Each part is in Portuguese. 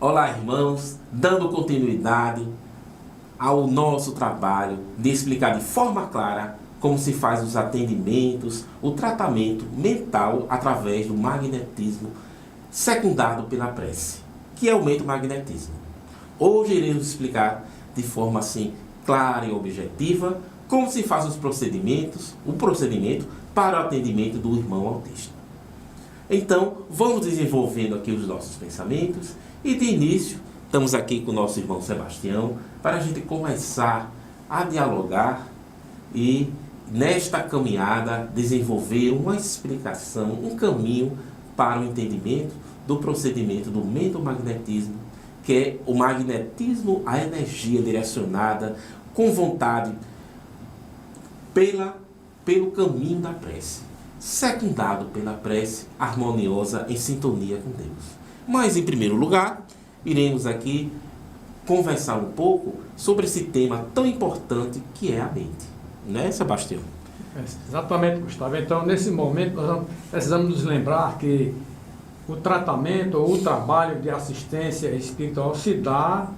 Olá, irmãos, dando continuidade ao nosso trabalho de explicar de forma clara como se faz os atendimentos, o tratamento mental através do magnetismo secundado pela prece, que é o mentomagnetismo. Hoje iremos explicar de forma assim clara e objetiva como se faz o procedimento para o atendimento do irmão autista. Então, vamos desenvolvendo aqui os nossos pensamentos e de início estamos aqui com o nosso irmão Sebastião para a gente começar a dialogar e nesta caminhada desenvolver uma explicação, um caminho para o entendimento do procedimento do mentomagnetismo, que é o magnetismo, a energia direcionada com vontade pelo caminho da prece, secundado pela prece harmoniosa em sintonia com Deus. Mas, em primeiro lugar, iremos aqui conversar um pouco sobre esse tema tão importante que é a mente. Né, Sebastião? Exatamente, Gustavo. Então, nesse momento, nós precisamos nos lembrar que o tratamento ou o trabalho de assistência espiritual se dá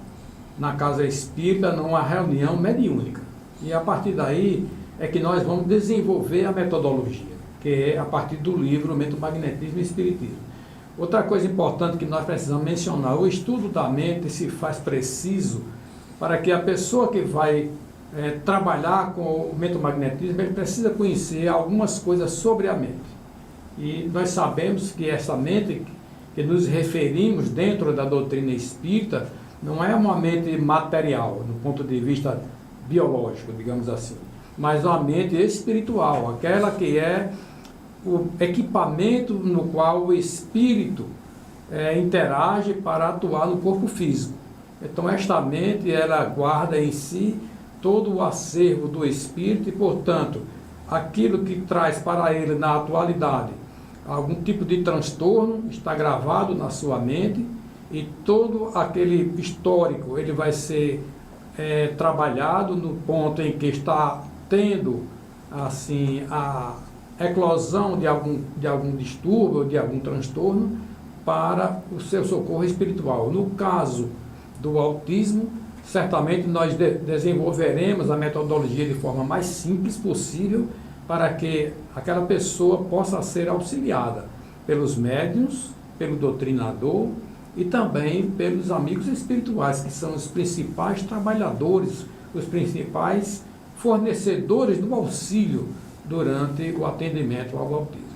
na casa espírita, numa reunião mediúnica. E a partir daí é que nós vamos desenvolver a metodologia, que é a partir do livro Mentomagnetismo e Espiritismo. Outra coisa importante que nós precisamos mencionar, o estudo da mente se faz preciso para que a pessoa que vai trabalhar com o mentomagnetismo, ele precisa conhecer algumas coisas sobre a mente. E nós sabemos que essa mente que nos referimos dentro da doutrina espírita não é uma mente material, do ponto de vista biológico, digamos assim, mas uma mente espiritual, aquela que é o equipamento no qual o espírito interage para atuar no corpo físico. Então esta mente, ela guarda em si todo o acervo do espírito e, portanto, aquilo que traz para ele na atualidade algum tipo de transtorno está gravado na sua mente e todo aquele histórico ele vai ser trabalhado no ponto em que está tendo assim a eclosão de algum distúrbio, de algum transtorno para o seu socorro espiritual. No caso do autismo, certamente nós desenvolveremos a metodologia de forma mais simples possível para que aquela pessoa possa ser auxiliada pelos médiuns, pelo doutrinador e também pelos amigos espirituais, que são os principais trabalhadores, os principais fornecedores do auxílio durante o atendimento ao autismo.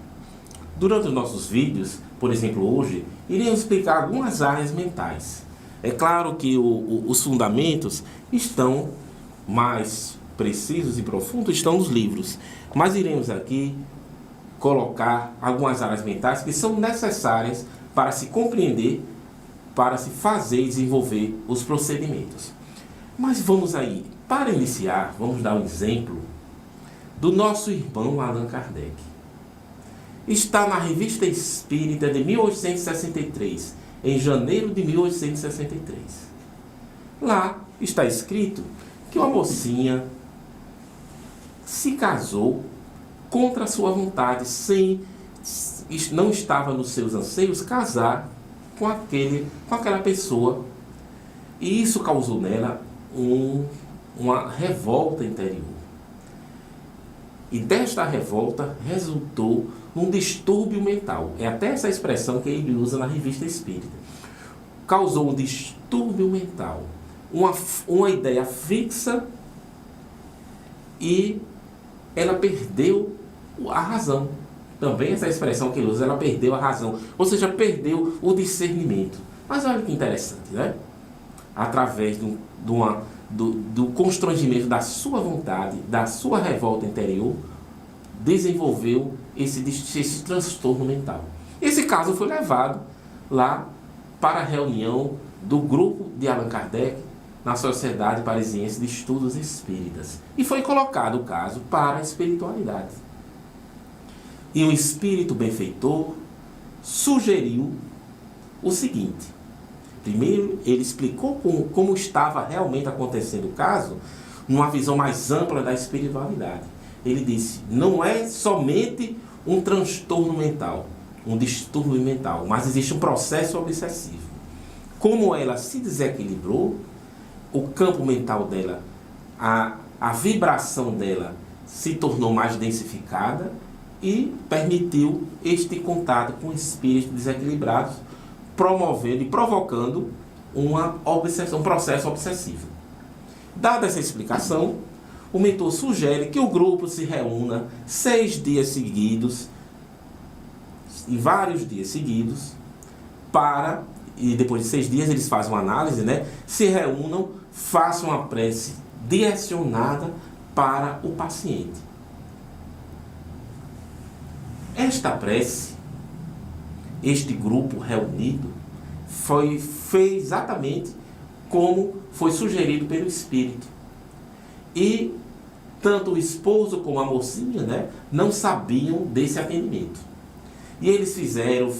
Durante os nossos vídeos, por exemplo hoje, iremos explicar algumas áreas mentais. É claro que os fundamentos estão mais precisos e profundos, estão nos livros, mas iremos aqui colocar algumas áreas mentais que são necessárias para se compreender, para se fazer e desenvolver os procedimentos. Mas vamos aí, para iniciar, vamos dar um exemplo do nosso irmão Allan Kardec. Está na Revista Espírita de 1863, em janeiro de 1863. Lá está escrito que uma mocinha se casou contra a sua vontade, não estava nos seus anseios casar com aquela pessoa. E isso causou nela uma revolta interior. E desta revolta resultou num distúrbio mental. É até essa expressão que ele usa na Revista Espírita. Causou um distúrbio mental, uma ideia fixa, e ela perdeu a razão. Também essa expressão que ele usa, ela perdeu a razão, ou seja, perdeu o discernimento. Mas olha que interessante, né? Através do constrangimento da sua vontade, da sua revolta interior, desenvolveu esse transtorno mental. Esse caso foi levado lá para a reunião do grupo de Allan Kardec na Sociedade Parisiense de Estudos Espíritas. E foi colocado o caso para a espiritualidade. E um espírito benfeitor sugeriu o seguinte. Primeiro, ele explicou como estava realmente acontecendo o caso, numa visão mais ampla da espiritualidade. Ele disse, não é somente um transtorno mental, um distúrbio mental, mas existe um processo obsessivo. como ela se desequilibrou, o campo mental dela, a vibração dela se tornou mais densificada e permitiu este contato com espíritos desequilibrados, promovendo e provocando uma obsessão, um processo obsessivo. Dada essa explicação, o mentor sugere que o grupo se reúna 6 dias seguidos, em vários dias seguidos, e depois de 6 dias eles fazem uma análise, né? Se reúnam, façam uma prece direcionada para o paciente. Esta prece, este grupo reunido, fez exatamente como foi sugerido pelo espírito. E tanto o esposo como a mocinha, né, não sabiam desse atendimento. E eles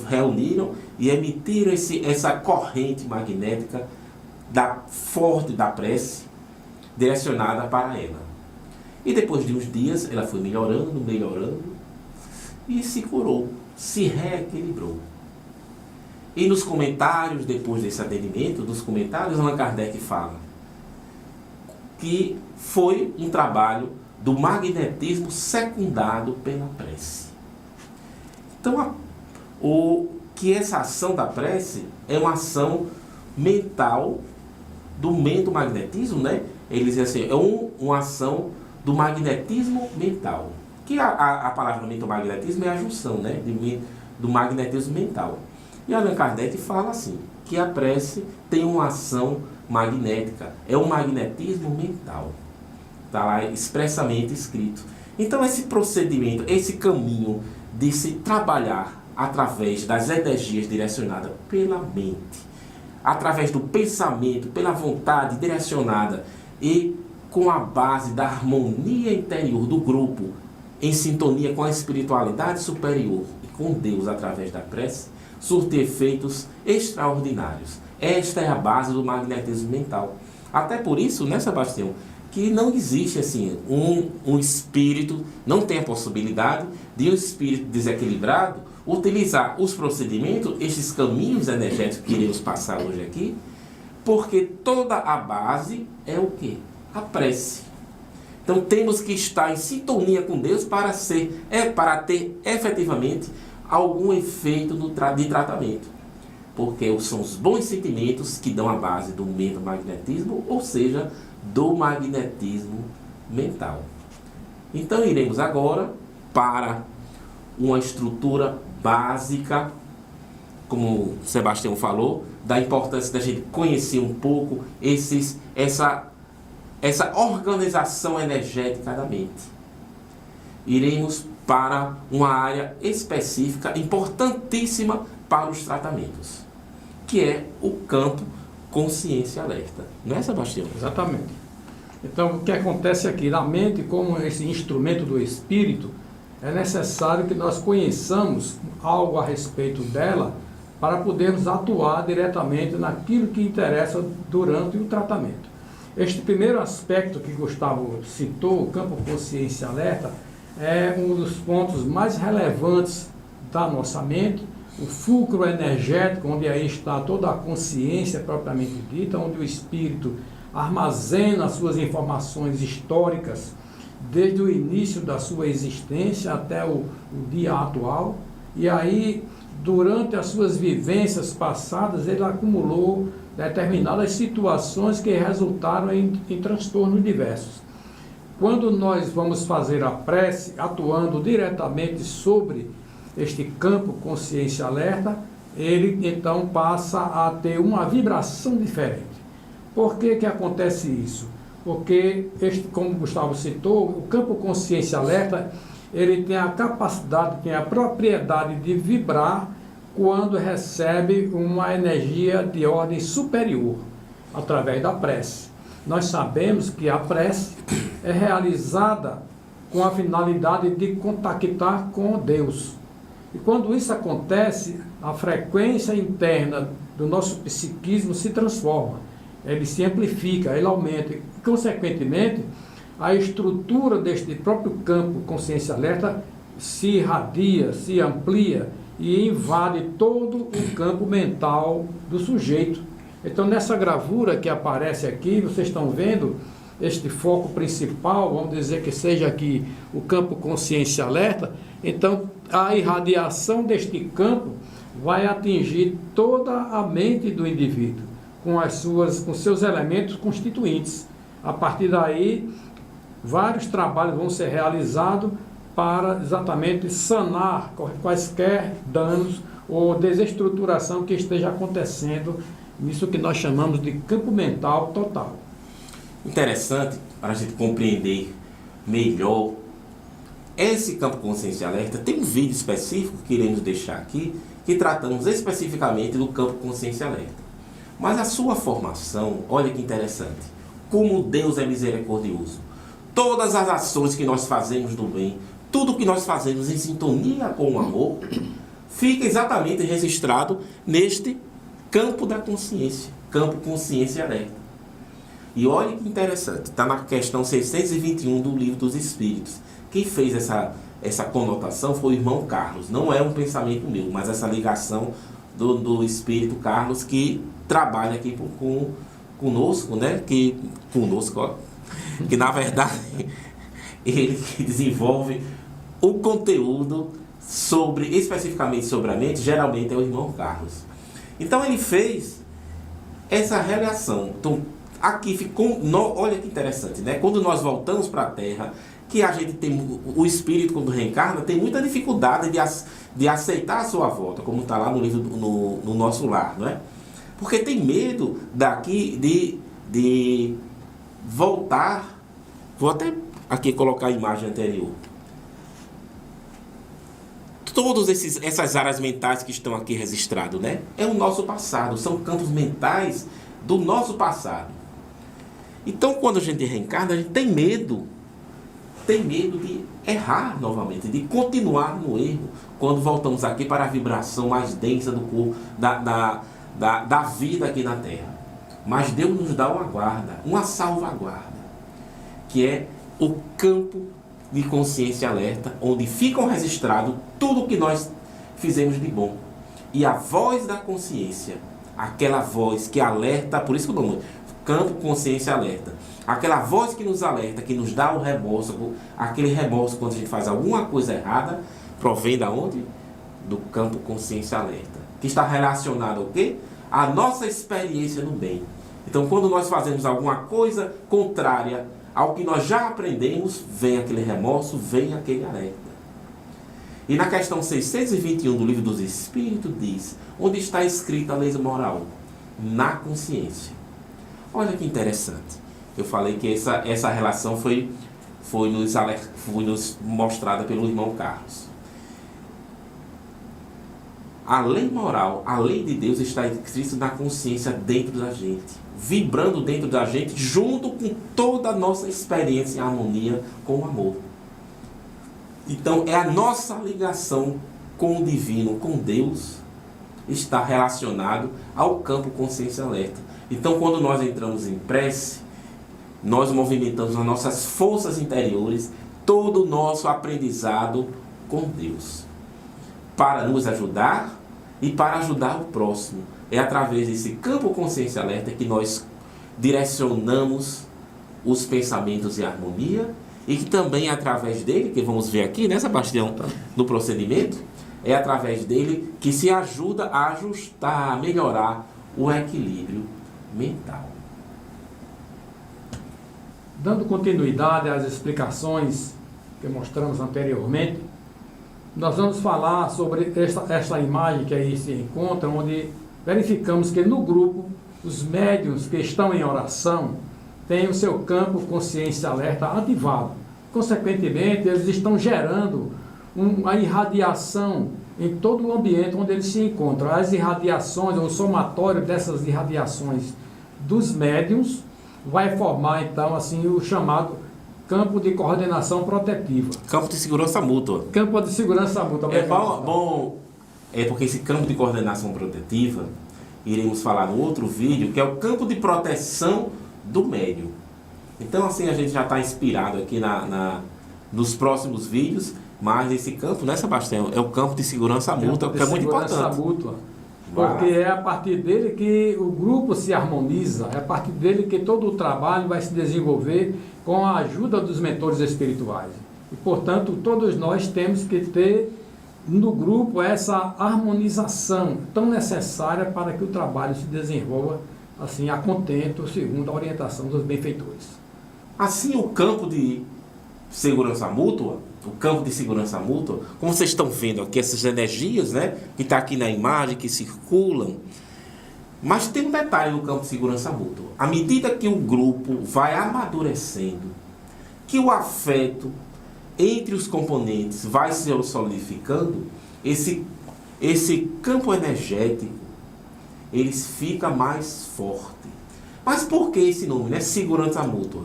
reuniram e emitiram essa corrente magnética forte da prece, direcionada para ela. E depois de uns dias, ela foi melhorando e se curou, se reequilibrou. E nos comentários, depois desse atendimento, Allan Kardec fala que foi um trabalho do magnetismo secundado pela prece. Então, que essa ação da prece é uma ação mental do magnetismo, né? Ele diz assim, é uma ação do magnetismo mental. Que a palavra mentomagnetismo é a junção, né? Do magnetismo mental. E Allan Kardec fala assim, que a prece tem uma ação magnética, é um magnetismo mental. Está lá expressamente escrito. Então esse procedimento, esse caminho de se trabalhar através das energias direcionadas pela mente, através do pensamento, pela vontade direcionada e com a base da harmonia interior do grupo, em sintonia com a espiritualidade superior e com Deus através da prece, surte efeitos extraordinários. Esta é a base do magnetismo mental. Até por isso, né, Sebastião, que não existe assim um espírito, não tem a possibilidade de um espírito desequilibrado utilizar os procedimentos, estes caminhos energéticos que iremos passar hoje aqui, porque toda a base é o quê? A prece. Então temos que estar em sintonia com Deus para ter efetivamente algum efeito de tratamento. Porque são os bons sentimentos que dão a base do mentomagnetismo, ou seja, do magnetismo mental. Então iremos agora para uma estrutura básica, como o Sebastião falou, da importância da gente conhecer um pouco essa organização energética da mente. Iremos para uma área específica, importantíssima para os tratamentos, que é o campo consciência alerta. Não é, Sebastião? Exatamente. Então, o que acontece aqui, na mente, como esse instrumento do espírito, é necessário que nós conheçamos algo a respeito dela para podermos atuar diretamente naquilo que interessa durante o tratamento. Este primeiro aspecto que Gustavo citou, o campo consciência alerta, é um dos pontos mais relevantes da nossa mente, o fulcro energético, onde aí está toda a consciência propriamente dita, onde o espírito armazena as suas informações históricas desde o início da sua existência até o dia atual, e aí, durante as suas vivências passadas, ele acumulou determinadas situações que resultaram em transtornos diversos. Quando nós vamos fazer a prece, atuando diretamente sobre este campo consciência alerta, ele então passa a ter uma vibração diferente. Por que que acontece isso? Porque, como o Gustavo citou, o campo consciência alerta, ele tem a capacidade, tem a propriedade de vibrar quando recebe uma energia de ordem superior, através da prece. Nós sabemos que a prece é realizada com a finalidade de contactar com Deus. E quando isso acontece, a frequência interna do nosso psiquismo se transforma. Ele se amplifica, ele aumenta. E, consequentemente, a estrutura deste próprio campo consciência alerta se irradia, se amplia e invade todo o campo mental do sujeito. Então, nessa gravura que aparece aqui, vocês estão vendo este foco principal, vamos dizer que seja aqui o campo consciência alerta. Então, a irradiação deste campo vai atingir toda a mente do indivíduo, com seus elementos constituintes. A partir daí, vários trabalhos vão ser realizados para exatamente sanar quaisquer danos ou desestruturação que esteja acontecendo nisso que nós chamamos de campo mental total. Interessante para a gente compreender melhor esse campo consciência alerta. Tem um vídeo específico que iremos deixar aqui, que tratamos especificamente do campo consciência alerta. Mas a sua formação, olha que interessante, como Deus é misericordioso. Todas as ações que nós fazemos do bem, tudo que nós fazemos em sintonia com o amor, fica exatamente registrado neste campo da consciência, campo consciência alerta. E olha que interessante, está na questão 621 do Livro dos Espíritos. Quem fez essa conotação foi o irmão Carlos. Não é um pensamento meu, mas essa ligação do Espírito Carlos, que trabalha aqui conosco, né? Que na verdade ele que desenvolve o conteúdo especificamente sobre a mente, geralmente é o irmão Carlos. Então ele fez essa relação. Então, aqui ficou, olha que interessante, né? Quando nós voltamos para a Terra, que a gente tem, o espírito quando reencarna, tem muita dificuldade de aceitar a sua volta, como está lá no livro, no Nosso Lar, não é? Porque tem medo daqui de voltar. Vou até aqui colocar a imagem anterior. Todas essas áreas mentais que estão aqui registradas, né? É o nosso passado, são campos mentais do nosso passado. Então, quando a gente reencarna, a gente tem medo de errar novamente, de continuar no erro, quando voltamos aqui para a vibração mais densa do corpo, da vida aqui na Terra. Mas Deus nos dá uma guarda, uma salvaguarda, que é o campo de consciência alerta, onde ficam registrados tudo o que nós fizemos de bom. E a voz da consciência, aquela voz que alerta, por isso que o nome, campo consciência alerta, aquela voz que nos alerta, que nos dá o remorso, aquele remorso quando a gente faz alguma coisa errada, provém da onde? Do campo consciência alerta, que está relacionado ao quê? A nossa experiência no bem. Então, quando nós fazemos alguma coisa contrária ao que nós já aprendemos, vem aquele remorso, vem aquele alerta. E na questão 621 do Livro dos Espíritos diz, onde está escrita a lei moral? Na consciência. Olha que interessante. Eu falei que essa relação foi nos mostrada pelo irmão Carlos. A lei moral, a lei de Deus está escrita na consciência dentro da gente, vibrando dentro da gente, junto com toda a nossa experiência em harmonia com o amor. Então, é a nossa ligação com o divino, com Deus, está relacionado ao campo consciência alerta. Então, quando nós entramos em prece, nós movimentamos as nossas forças interiores, todo o nosso aprendizado com Deus, para nos ajudar e para ajudar o próximo. É através desse campo consciência alerta que nós direcionamos os pensamentos em harmonia, e que também é através dele, que vamos ver aqui, né, Sebastião, no procedimento, é através dele que se ajuda a ajustar, a melhorar o equilíbrio mental. Dando continuidade às explicações que mostramos anteriormente, nós vamos falar sobre esta imagem que aí se encontra, onde verificamos que no grupo, os médiuns que estão em oração têm o seu campo consciência alerta ativado. Consequentemente, eles estão gerando uma irradiação em todo o ambiente onde eles se encontram. As irradiações, ou o somatório dessas irradiações dos médiuns, vai formar então assim o chamado campo de coordenação protetiva. Campo de segurança mútua. Campo de segurança mútua. É porque esse campo de coordenação protetiva, iremos falar no outro vídeo, que é o campo de proteção do médium. Então assim a gente já está inspirado aqui nos próximos vídeos, mas esse campo, né, Sebastião, é o campo de segurança mútua, que é muito importante. Mútua. Porque é a partir dele que o grupo se harmoniza, é a partir dele que todo o trabalho vai se desenvolver com a ajuda dos mentores espirituais. E, portanto, todos nós temos que ter no grupo essa harmonização tão necessária para que o trabalho se desenvolva assim a contento, segundo a orientação dos benfeitores. Assim, o campo de segurança mútua, como vocês estão vendo aqui, essas energias, né, que está aqui na imagem, que circulam, mas tem um detalhe no campo de segurança mútua. À medida que o grupo vai amadurecendo, que o afeto entre os componentes vai se solidificando, esse campo energético, ele fica mais forte. Mas por que esse nome, né? Segurança mútua.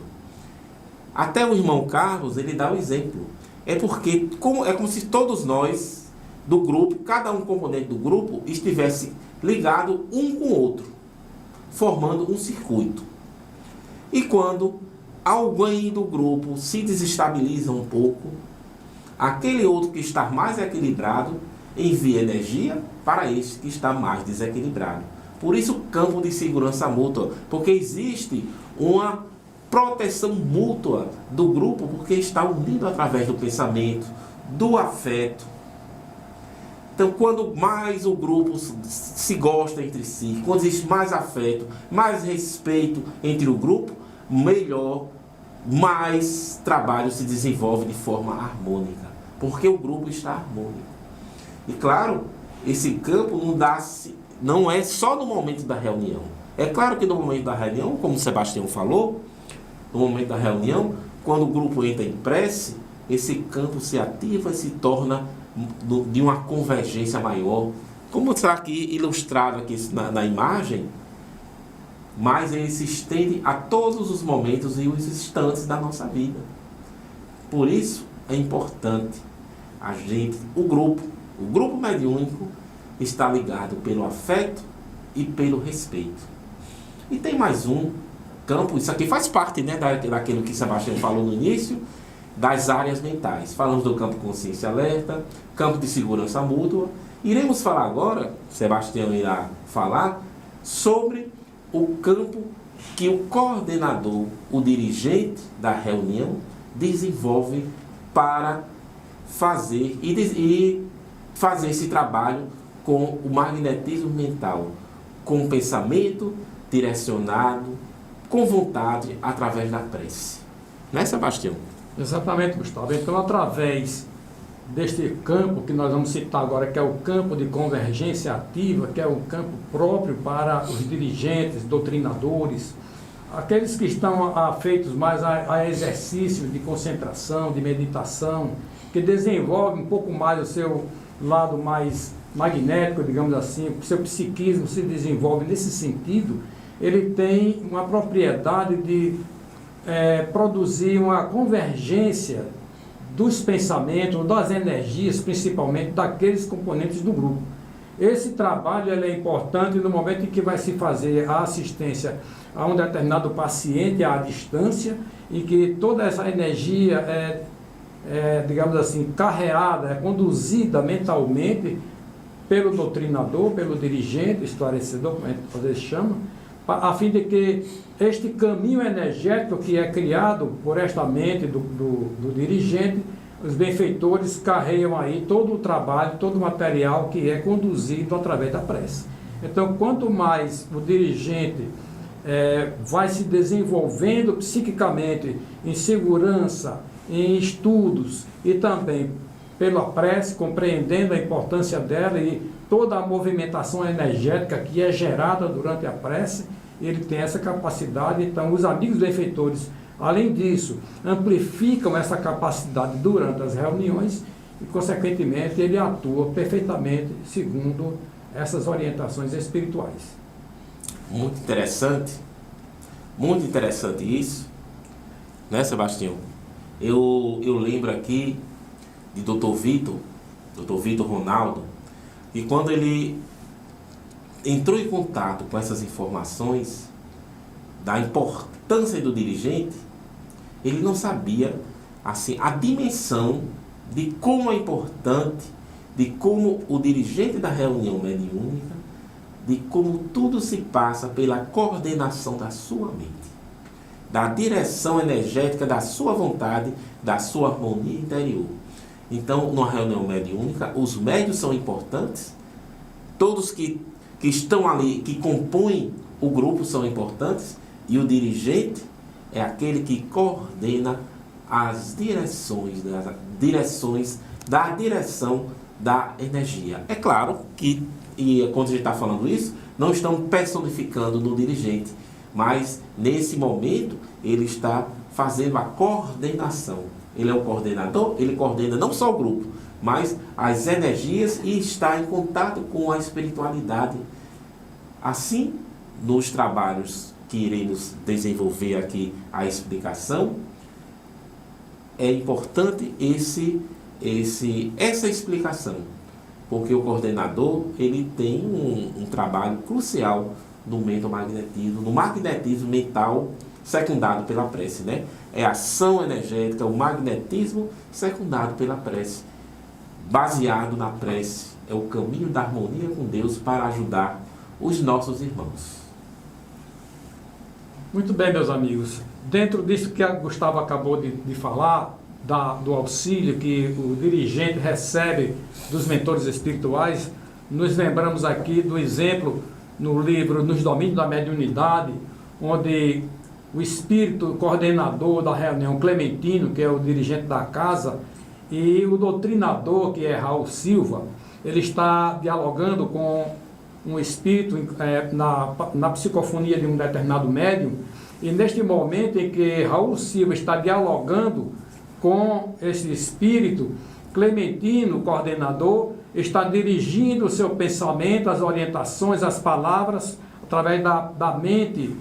Até o irmão Carlos, ele dá o exemplo. É porque é como se todos nós, do grupo, cada um componente do grupo, estivesse ligado um com o outro, formando um circuito. E quando alguém do grupo se desestabiliza um pouco, aquele outro que está mais equilibrado envia energia para este que está mais desequilibrado. Por isso o campo de segurança mútua, porque existe uma proteção mútua do grupo, porque está unido através do pensamento, do afeto. Então, quando mais o grupo se gosta entre si, quando existe mais afeto, mais respeito entre o grupo, melhor, mais trabalho se desenvolve de forma harmônica, porque o grupo está harmônico. E claro, esse campo não é só no momento da reunião. É claro que no momento da reunião, como o Sebastião falou, no momento da reunião, quando o grupo entra em prece, esse campo se ativa e se torna de uma convergência maior. Como está aqui ilustrado aqui na imagem, mas ele se estende a todos os momentos e os instantes da nossa vida. Por isso é importante o grupo mediúnico está ligado pelo afeto e pelo respeito. E tem mais um campo, isso aqui faz parte, né, daquilo que Sebastião falou no início, das áreas mentais. Falamos do campo consciência alerta, campo de segurança mútua. Iremos falar agora, Sebastião irá falar, sobre o campo que o coordenador, o dirigente da reunião, desenvolve para fazer fazer esse trabalho com o magnetismo mental, com o pensamento direcionado, com vontade, através da prece. Não é, Sebastião? Exatamente, Gustavo. Então, através deste campo que nós vamos citar agora, que é o campo de convergência ativa, que é um campo próprio para os dirigentes, doutrinadores, aqueles que estão afeitos mais a exercícios de concentração, de meditação, que desenvolvem um pouco mais o seu lado mais magnético, digamos assim, o seu psiquismo se desenvolve nesse sentido, ele tem uma propriedade de produzir uma convergência dos pensamentos, das energias, principalmente daqueles componentes do grupo. Esse trabalho é importante no momento em que vai se fazer a assistência a um determinado paciente à distância, em que toda essa energia digamos assim, carreada, conduzida mentalmente pelo doutrinador, pelo dirigente, esclarecedor, como a gente às vezes chama, a fim de que este caminho energético que é criado por esta mente do dirigente, os benfeitores carregam aí todo o trabalho, todo o material que é conduzido através da prece. Então, quanto mais o dirigente vai se desenvolvendo psiquicamente em segurança, em estudos e também pela prece, compreendendo a importância dela e toda a movimentação energética que é gerada durante a prece, ele tem essa capacidade. Então, os amigos benfeitores, além disso, amplificam essa capacidade durante as reuniões e, consequentemente, ele atua perfeitamente segundo essas orientações espirituais. Muito interessante isso, né, Sebastião? Eu lembro aqui de Dr. Vitor Ronaldo, e quando ele entrou em contato com essas informações da importância do dirigente, ele não sabia assim a dimensão de como é importante, de como o dirigente da reunião mediúnica de como tudo se passa pela coordenação da sua mente, da direção energética da sua vontade, da sua harmonia interior. Então, numa reunião mediúnica, os médiuns são importantes, todos que estão ali, que compõem o grupo são importantes, e o dirigente é aquele que coordena as direções da direção da energia. É claro que, e quando a gente está falando isso, não estamos personificando no dirigente, mas nesse momento ele está fazendo a coordenação. Ele é o coordenador, ele coordena não só o grupo, mas as energias e está em contato com a espiritualidade. Assim, nos trabalhos que iremos desenvolver aqui a explicação, é importante essa explicação, porque o coordenador ele tem um trabalho crucial no mentomagnetismo, no magnetismo mental secundado pela prece, né? É a ação energética, o magnetismo secundado pela prece, baseado na prece, é o caminho da harmonia com Deus para ajudar os nossos irmãos. Muito bem, meus amigos. Dentro disso que a Gustavo acabou de falar, do auxílio que o dirigente recebe dos mentores espirituais, nos lembramos aqui do exemplo no livro Nos Domínios da Mediunidade, onde o espírito coordenador da reunião, Clementino, que é o dirigente da casa, e o doutrinador, que é Raul Silva, ele está dialogando com um espírito na psicofonia de um determinado médium, e neste momento em que Raul Silva está dialogando com esse espírito, Clementino, coordenador, está dirigindo o seu pensamento, as orientações, as palavras, através da mente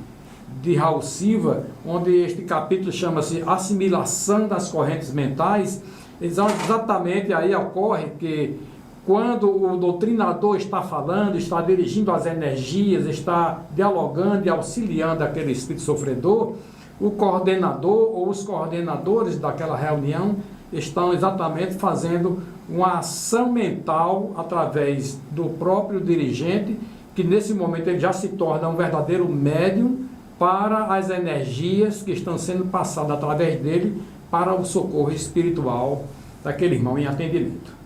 de Raul Silva, onde este capítulo chama-se Assimilação das Correntes Mentais. Exatamente aí ocorre que quando o doutrinador está falando, está dirigindo as energias, está dialogando e auxiliando aquele espírito sofredor, o coordenador ou os coordenadores daquela reunião estão exatamente fazendo uma ação mental através do próprio dirigente, que nesse momento ele já se torna um verdadeiro médium para as energias que estão sendo passadas através dele para o socorro espiritual daquele irmão em atendimento.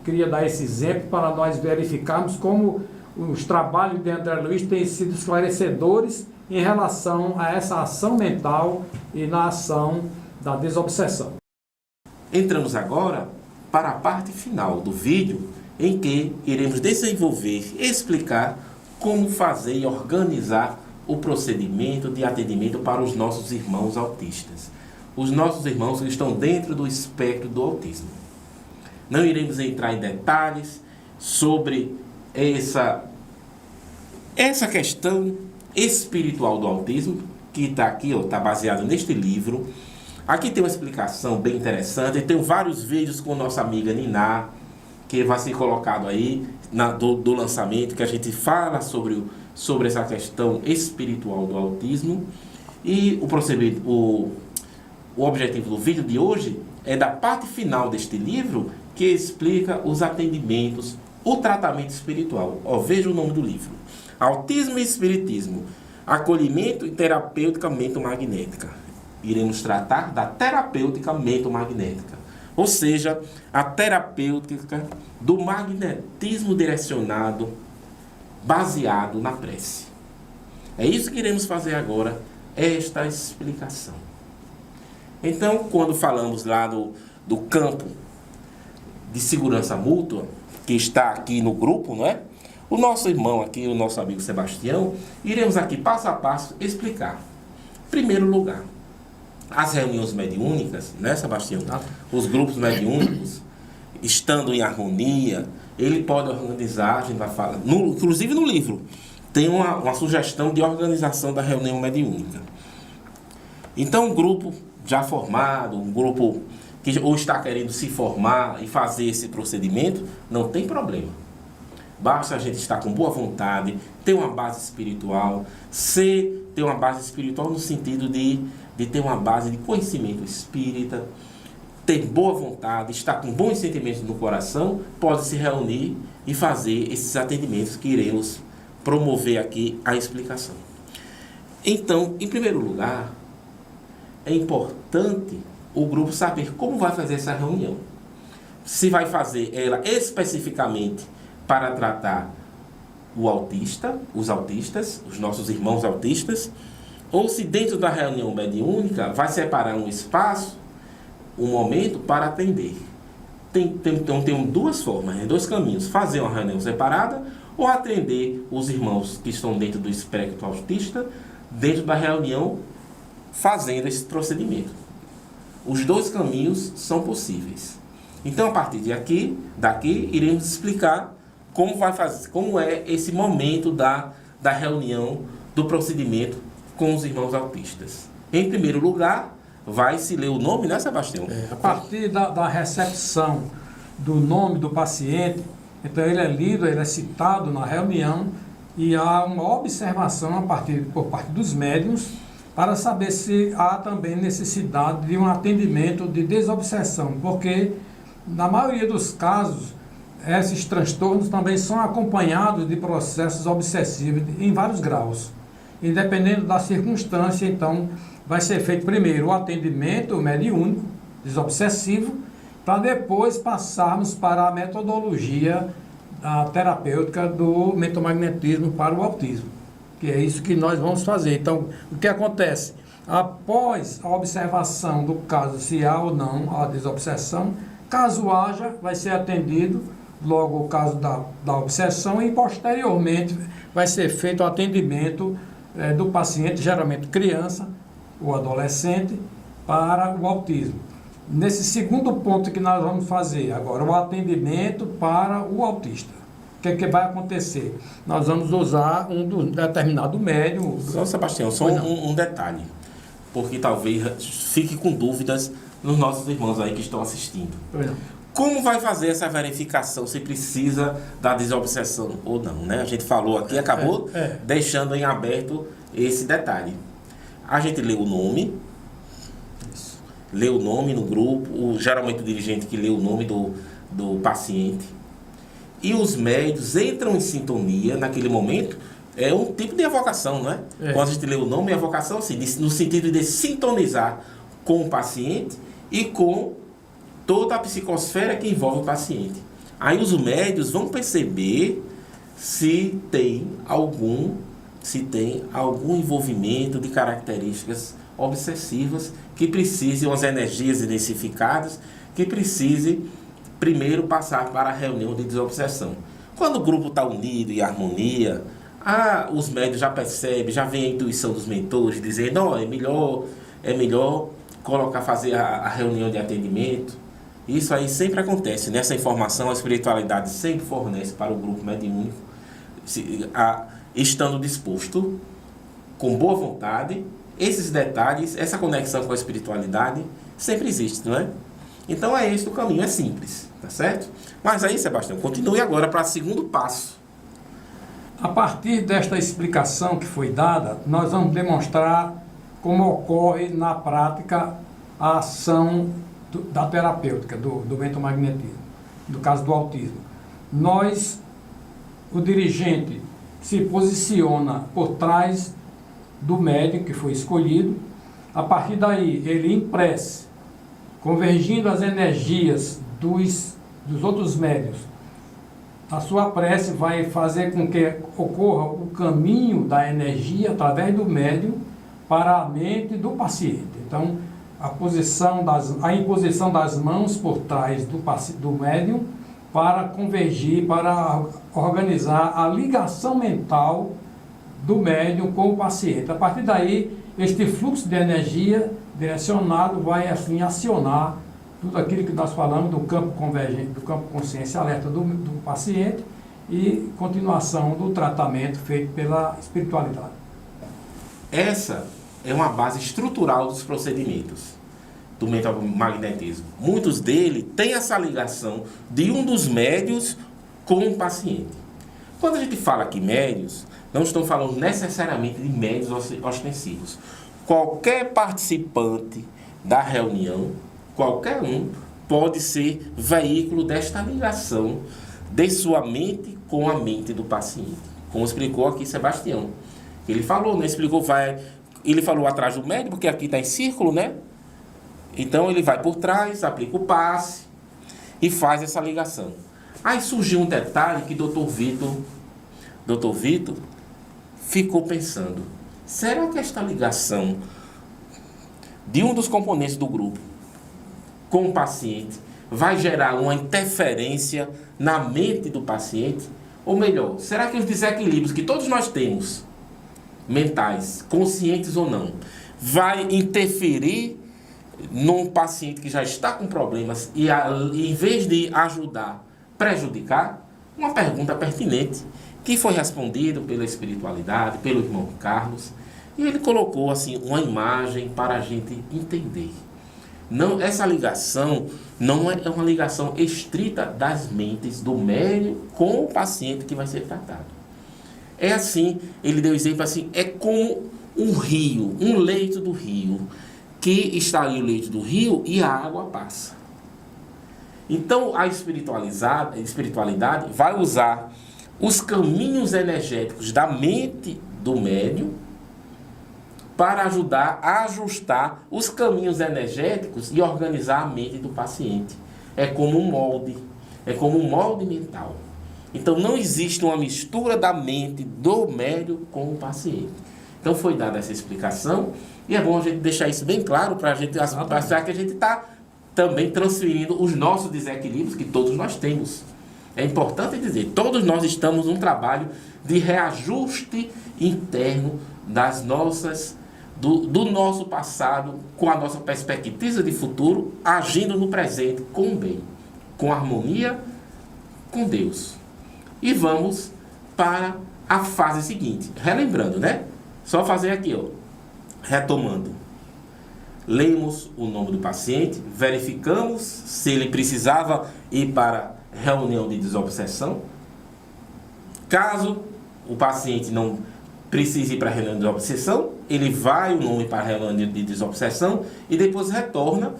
Queria dar esse exemplo para nós verificarmos como os trabalhos de André Luiz têm sido esclarecedores em relação a essa ação mental e na ação da desobsessão. Entramos agora para a parte final do vídeo, em que iremos desenvolver e explicar como fazer e organizar o procedimento de atendimento para os nossos irmãos autistas. Os nossos irmãos que estão dentro do espectro do autismo. Não iremos entrar em detalhes sobre essa questão espiritual do autismo, que está aqui, está baseado neste livro. Aqui tem uma explicação bem interessante. Tem vários vídeos com nossa amiga Niná, que vai ser colocado aí do lançamento, que a gente fala sobre essa questão espiritual do autismo. E o objetivo do vídeo de hoje é da parte final deste livro, que explica os atendimentos, o tratamento espiritual. Veja o nome do livro: Autismo e Espiritismo, Acolhimento e Terapêutica Mentomagnética. Iremos tratar da terapêutica mentomagnética, ou seja, a terapêutica do magnetismo direcionado, baseado na prece. É isso que iremos fazer agora, esta explicação. Então, quando falamos lá do campo de segurança mútua, que está aqui no grupo, não é? O nosso irmão aqui, o nosso amigo Sebastião, iremos aqui passo a passo explicar. Em primeiro lugar, as reuniões mediúnicas, né, Sebastião? Os grupos mediúnicos, estando em harmonia, ele pode organizar, a gente vai falar, inclusive no livro, tem uma sugestão de organização da reunião mediúnica. Então, um grupo já formado, um grupo que ou está querendo se formar e fazer esse procedimento, não tem problema. Basta a gente estar com boa vontade, ter uma base espiritual, ter uma base espiritual no sentido de ter uma base de conhecimento espírita, ter boa vontade, estar com bons sentimentos no coração, pode se reunir e fazer esses atendimentos que iremos promover aqui a explicação. Então, em primeiro lugar, é importante o grupo saber como vai fazer essa reunião. Se vai fazer ela especificamente para tratar o autista, os autistas, os nossos irmãos autistas, ou se dentro da reunião mediúnica vai separar um espaço, um momento para atender. Então tem duas formas, dois caminhos: fazer uma reunião separada ou atender os irmãos que estão dentro do espectro autista, dentro da reunião, fazendo esse procedimento. Os dois caminhos são possíveis. Então, a partir daqui iremos explicar como é esse momento da reunião, do procedimento com os irmãos autistas. Em primeiro lugar, vai se ler o nome, né, Sebastião? A partir da recepção do nome do paciente, então ele é lido, ele é citado na reunião e há uma observação por parte dos médiuns para saber se há também necessidade de um atendimento de desobsessão, porque na maioria dos casos esses transtornos também são acompanhados de processos obsessivos em vários graus. Independendo da circunstância, então, vai ser feito primeiro o atendimento mediúnico, desobsessivo, para depois passarmos para a metodologia terapêutica do mentomagnetismo para o autismo, que é isso que nós vamos fazer. Então, o que acontece? Após a observação do caso, se há ou não a desobsessão, caso haja, vai ser atendido logo o caso da obsessão e posteriormente vai ser feito o atendimento do paciente, geralmente criança ou adolescente, para o autismo. Nesse segundo ponto que nós vamos fazer agora, o atendimento para o autista. O que é que vai acontecer? Nós vamos usar um determinado médium. Só, Sebastião, só um detalhe, porque talvez fique com dúvidas nos nossos irmãos aí que estão assistindo. Como vai fazer essa verificação, se precisa da desobsessão ou não, né? A gente falou aqui, acabou deixando em aberto esse detalhe. A gente lê o nome, lê o nome no grupo, geralmente o dirigente que lê o nome do paciente, e os médios entram em sintonia naquele momento. É um tipo de evocação, não é? Quando a gente lê o nome, é evocação, assim, no sentido de sintonizar com o paciente e com toda a psicosfera que envolve o paciente. Aí os médios vão perceber se tem algum envolvimento de características obsessivas que precisem, as energias identificadas, que precisem primeiro passar para a reunião de desobsessão. Quando o grupo está unido e harmonia, os médios já percebem, já vem a intuição dos mentores dizendo, é melhor fazer a reunião de atendimento. Isso aí sempre acontece. Nessa informação, a espiritualidade sempre fornece para o grupo mediúnico, estando disposto, com boa vontade. Esses detalhes, essa conexão com a espiritualidade sempre existe, não é? Então é esse o caminho, é simples, tá certo? Mas aí, Sebastião, continue agora para o segundo passo. A partir desta explicação que foi dada, nós vamos demonstrar como ocorre na prática a ação da terapêutica, do mentomagnetismo, no caso do autismo. O dirigente se posiciona por trás do médium que foi escolhido. A partir daí, ele em prece, convergindo as energias dos outros médiuns, a sua prece vai fazer com que ocorra o caminho da energia através do médium para a mente do paciente. Então, a imposição das mãos por trás do médium para convergir, para organizar a ligação mental do médium com o paciente. A partir daí, este fluxo de energia direcionado vai assim acionar tudo aquilo que nós falamos do campo convergente, do campo consciência alerta do paciente e continuação do tratamento feito pela espiritualidade. Essa é uma base estrutural dos procedimentos do mentomagnetismo. Muitos deles têm essa ligação de um dos médios com o paciente. Quando a gente fala aqui médios, não estamos falando necessariamente de médios ostensivos. Qualquer participante da reunião, qualquer um, pode ser veículo desta ligação de sua mente com a mente do paciente. como explicou aqui Sebastião. Ele falou, né? Ele falou atrás do médio, porque aqui está em círculo, né? Então ele vai por trás, aplica o passe e faz essa ligação. Aí surgiu um detalhe que Dr. Vitor ficou pensando: será que esta ligação de um dos componentes do grupo com o paciente vai gerar uma interferência na mente do paciente? Ou melhor, será que os desequilíbrios que todos nós temos, mentais, conscientes ou não, vai interferir num paciente que já está com problemas e em vez de ajudar, prejudicar? Uma pergunta pertinente que foi respondida pela espiritualidade, pelo irmão Carlos, e ele colocou assim uma imagem para a gente entender. Não, essa ligação não é uma ligação estrita das mentes do médium com o paciente que vai ser tratado. É assim, ele deu exemplo assim, é como um rio, um leito do rio, que está ali o leito do rio e a água passa. Então a espiritualidade vai usar os caminhos energéticos da mente do médium para ajudar a ajustar os caminhos energéticos e organizar a mente do paciente. É como um molde mental. Então não existe uma mistura da mente do médium com o paciente. Então foi dada essa explicação e é bom a gente deixar isso bem claro para a gente achar que a gente está também transferindo os nossos desequilíbrios que todos nós temos. É importante dizer, todos nós estamos num trabalho de reajuste interno das nossas, do nosso passado, com a nossa perspectiva de futuro, agindo no presente com o bem, com harmonia com Deus. E vamos para a fase seguinte, relembrando, né? Só fazer aqui, ó, retomando. Lemos o nome do paciente, verificamos se ele precisava ir para reunião de desobsessão. Caso o paciente não precise ir para a reunião de desobsessão, ele vai o nome para a reunião de desobsessão e depois retorna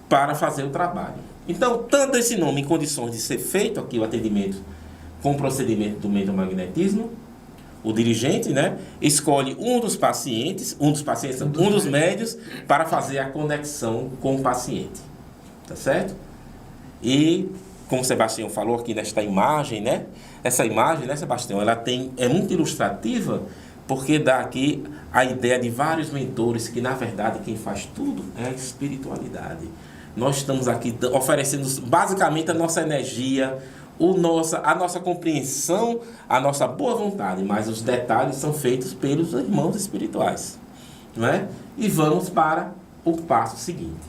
para fazer o trabalho. Então, tanto esse nome em condições de ser feito aqui o atendimento com o procedimento do mediomagnetismo, o dirigente, né, escolhe um dos médios para fazer a conexão com o paciente, tá certo? E como o Sebastião falou aqui nesta imagem, né, essa imagem, né, Sebastião, ela é muito ilustrativa porque dá aqui a ideia de vários mentores que na verdade quem faz tudo é a espiritualidade. Nós estamos aqui oferecendo basicamente a nossa energia, a nossa compreensão, a nossa boa vontade, mas os detalhes são feitos pelos irmãos espirituais, não é? E vamos para o passo seguinte.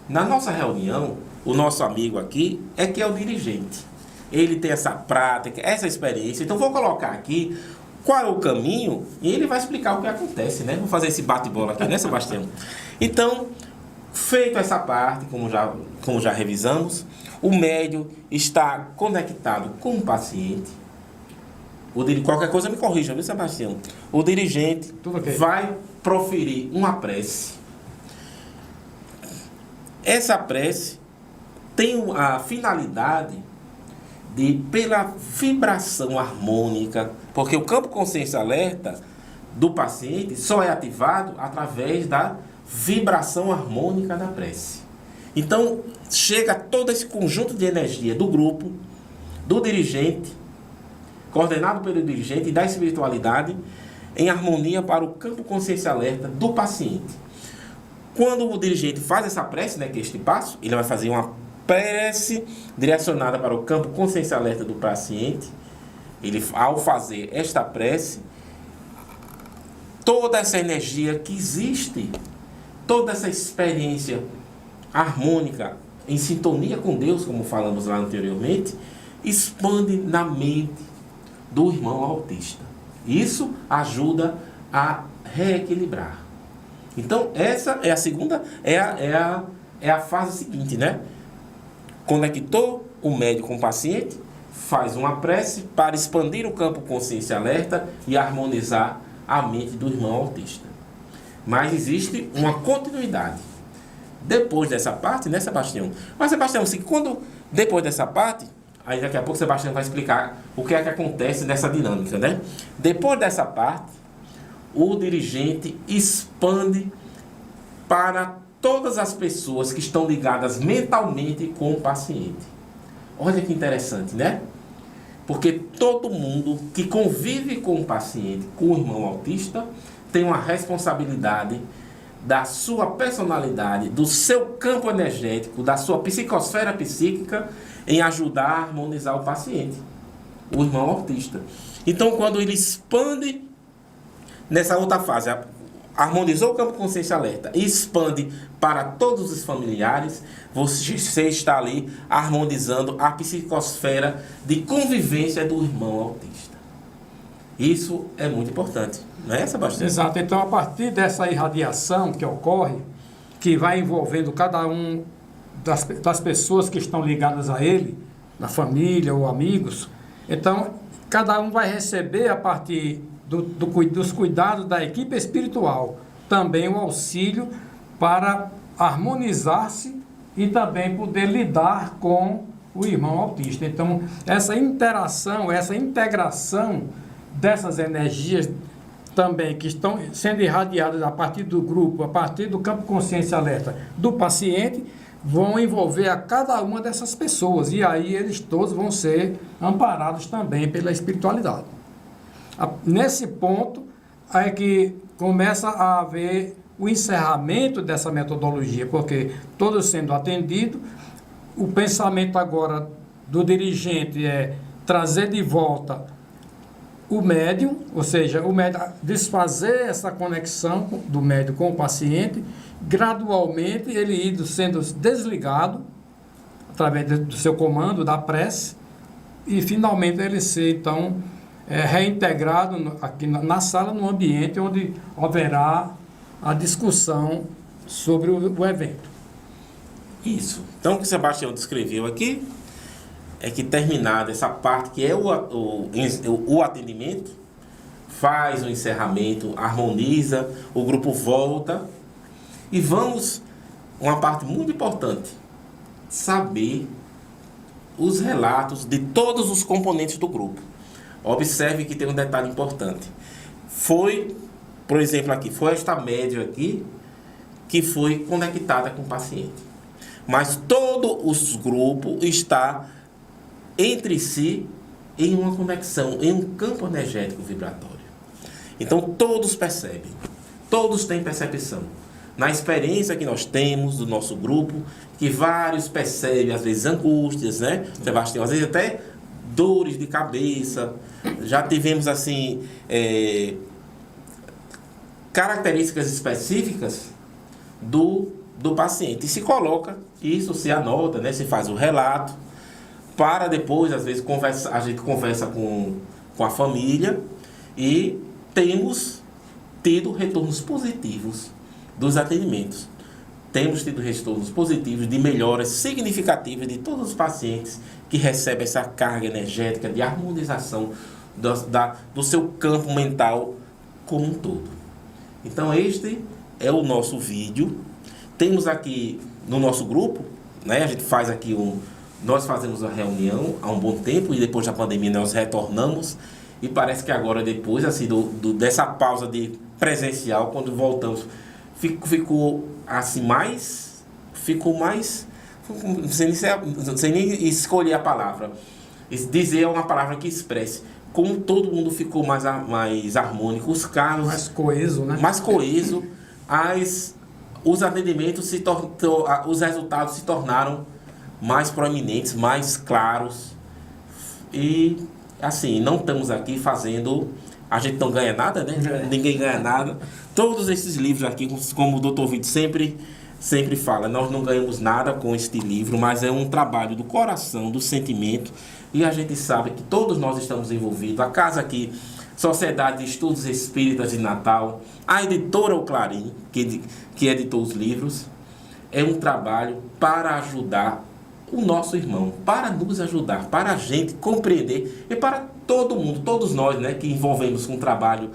Na nossa reunião, o nosso amigo aqui é que é o dirigente. Ele tem essa prática, essa experiência. Então vou colocar aqui qual é o caminho e ele vai explicar o que acontece, né? Vou fazer esse bate-bola aqui, né, Sebastião? Então, feito essa parte, como já revisamos, o médium está conectado com o paciente. Qualquer coisa me corrija, viu, Sebastião? O dirigente vai proferir uma prece. Essa prece tem a finalidade de, pela vibração harmônica, porque o campo consciência alerta do paciente só é ativado através da vibração harmônica da prece. Então, chega todo esse conjunto de energia do grupo, do dirigente, coordenado pelo dirigente e da espiritualidade, em harmonia para o campo consciência alerta do paciente. Quando o dirigente faz essa prece, né, que é este passo, ele vai fazer uma prece direcionada para o campo consciência alerta do paciente. Ele, ao fazer esta prece, toda essa energia que existe, toda essa experiência harmônica, em sintonia com Deus, como falamos lá anteriormente, expande na mente do irmão autista. Isso ajuda a reequilibrar. Então, essa é a segunda, é a fase seguinte, né? Conectou o médium com o paciente, faz uma prece para expandir o campo consciência alerta e harmonizar a mente do irmão autista. Mas existe uma continuidade. Depois dessa parte, né, Sebastião? Mas, Sebastião, depois dessa parte, Aí daqui a pouco o Sebastião vai explicar o que é que acontece nessa dinâmica, né? Depois dessa parte, o dirigente expande para todas as pessoas que estão ligadas mentalmente com o paciente. Olha que interessante, né? Porque todo mundo que convive com o paciente, com o irmão autista, tem uma responsabilidade da sua personalidade, do seu campo energético, da sua psicosfera psíquica em ajudar a harmonizar o paciente, o irmão autista. Então, quando ele expande nessa outra fase, harmonizou o campo de consciência alerta e expande para todos os familiares, você está ali harmonizando a psicosfera de convivência do irmão autista. Isso é muito importante, não é, Sebastião? Exato. Então, a partir dessa irradiação que ocorre, que vai envolvendo cada um das pessoas que estão ligadas a ele, na família ou amigos, então, cada um vai receber a partir dos cuidados da equipe espiritual, também o auxílio para harmonizar-se e também poder lidar com o irmão autista. Então, essa interação, essa integração dessas energias também que estão sendo irradiadas a partir do grupo, a partir do campo consciência alerta do paciente, vão envolver a cada uma dessas pessoas, e aí eles todos vão ser amparados também pela espiritualidade. Nesse ponto é que começa a haver o encerramento dessa metodologia, porque todos sendo atendidos, o pensamento agora do dirigente é trazer de volta o médium, ou seja, o médium desfazer essa conexão do médium com o paciente, gradualmente ele indo sendo desligado através do seu comando, da prece, e finalmente ele ser então reintegrado aqui na sala, no ambiente onde haverá a discussão sobre o evento. Isso. Então, o que o Sebastião descreveu aqui é que, terminada essa parte que é o atendimento, faz o encerramento, harmoniza, o grupo volta e vamos, uma parte muito importante, saber os relatos de todos os componentes do grupo. Observe que tem um detalhe importante. Foi, por exemplo, aqui, foi esta média aqui que foi conectada com o paciente. Mas todo o grupo está entre si em uma conexão, em um campo energético vibratório. Então todos percebem, todos têm percepção. Na experiência que nós temos do nosso grupo, que vários percebem, às vezes, angústias, né? Sebastião, às vezes até dores de cabeça. Já tivemos, assim, características específicas do paciente. E se coloca isso, se anota, né? Se faz o relato, para depois, às vezes, a gente conversa com a família e temos tido retornos positivos dos atendimentos. Temos tido retornos positivos de melhoras significativas de todos os pacientes que recebem essa carga energética de harmonização do seu campo mental como um todo. Então, este é o nosso vídeo. Temos aqui no nosso grupo, né, a gente faz aqui nós fazemos uma reunião há um bom tempo e depois da pandemia nós retornamos e parece que agora, depois assim, dessa pausa de presencial, quando voltamos, ficou assim mais, não sei nem escolher a palavra, dizer uma palavra que expresse como todo mundo ficou mais harmônico, os carros mais coeso, né? Mais coeso, os atendimentos os resultados se tornaram mais proeminentes, mais claros. E assim, não estamos aqui fazendo, a gente não ganha nada, né? Ninguém ganha nada. Todos esses livros aqui, como o Dr. Vitor sempre fala, nós não ganhamos nada com este livro, mas é um trabalho do coração, do sentimento, e a gente sabe que todos nós estamos envolvidos. A casa aqui, Sociedade de Estudos Espíritas de Natal, a editora O Clarim, que editou os livros, é um trabalho para ajudar o nosso irmão, para nos ajudar, para a gente compreender e para todo mundo, todos nós, né, que envolvemos com um trabalho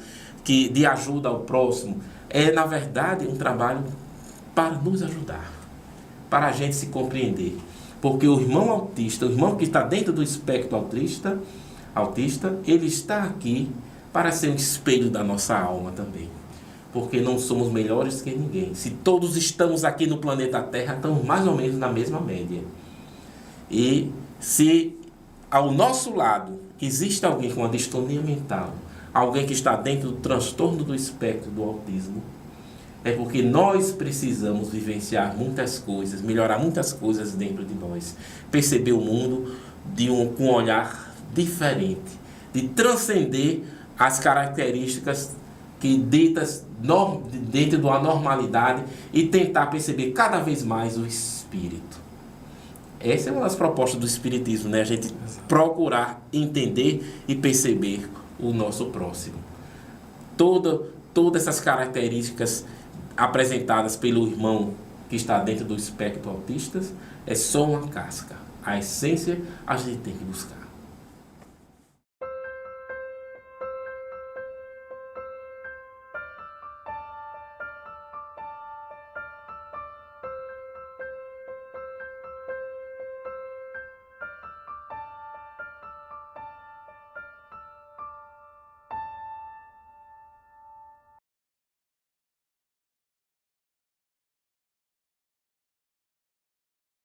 de ajuda ao próximo, é na verdade um trabalho para nos ajudar, para a gente se compreender. Porque o irmão autista, o irmão que está dentro do espectro autista, ele está aqui para ser um espelho da nossa alma também. Porque não somos melhores que ninguém. Se todos estamos aqui no planeta Terra, estamos mais ou menos na mesma média. E se ao nosso lado existe alguém com uma distonia mental, alguém que está dentro do transtorno do espectro do autismo, é porque nós precisamos vivenciar muitas coisas, melhorar muitas coisas dentro de nós, perceber o mundo com um olhar diferente, de transcender as características que ditas dentro da normalidade e tentar perceber cada vez mais o espírito. Essa é uma das propostas do espiritismo, né? A gente procurar entender e perceber o nosso próximo. Todas essas características apresentadas pelo irmão que está dentro do espectro autista é só uma casca. A essência a gente tem que buscar.